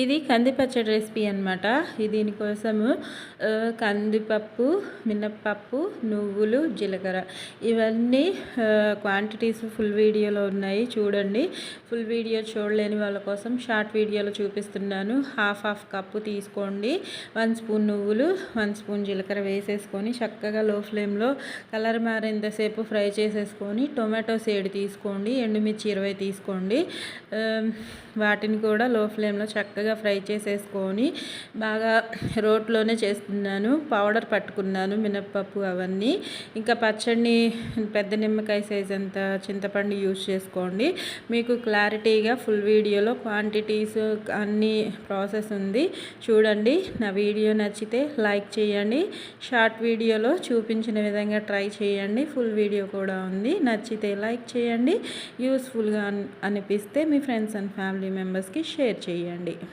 ఇది కంది పచ్చడి రెసిపీ అనమాట. దీనికోసము కందిపప్పు, మినప్పప్పు, నువ్వులు, జీలకర్ర ఇవన్నీ క్వాంటిటీస్ ఫుల్ వీడియోలో ఉన్నాయి చూడండి. ఫుల్ వీడియో చూడలేని వాళ్ళ కోసం షార్ట్ వీడియోలో చూపిస్తున్నాను. హాఫ్ కప్పు తీసుకోండి. 1 స్పూన్ నువ్వులు, 1 స్పూన్ జీలకర్ర వేసేసుకొని చక్కగా లో ఫ్లేమ్లో కలర్ మారేంతసేపు ఫ్రై చేసేసుకొని టొమాటోస్ 7 తీసుకోండి. ఎండుమిర్చి 20 తీసుకోండి. వాటిని కూడా లో ఫ్లేమ్లో చక్కగా ఫ్రై చేసేసుకొని బాగా రోట్లోనే చేస్తున్నాను. పౌడర్ పట్టుకున్నాను మినప్పప్పు అవన్నీ. ఇంకా పచ్చడిని పెద్ద నిమ్మకాయ సైజ్ అంత చింతపండు యూజ్ చేసుకోండి. మీకు క్లారిటీగా ఫుల్ వీడియోలో క్వాంటిటీస్ అన్ని ప్రాసెస్ ఉంది చూడండి. నా వీడియో నచ్చితే లైక్ చేయండి. షార్ట్ వీడియోలో చూపించిన విధంగా ట్రై చేయండి. ఫుల్ వీడియో కూడా ఉంది. నచ్చితే లైక్ చేయండి. యూస్ఫుల్గా అనిపిస్తే మీ ఫ్రెండ్స్ అండ్ ఫ్యామిలీ మెంబర్స్కి షేర్ చేయండి.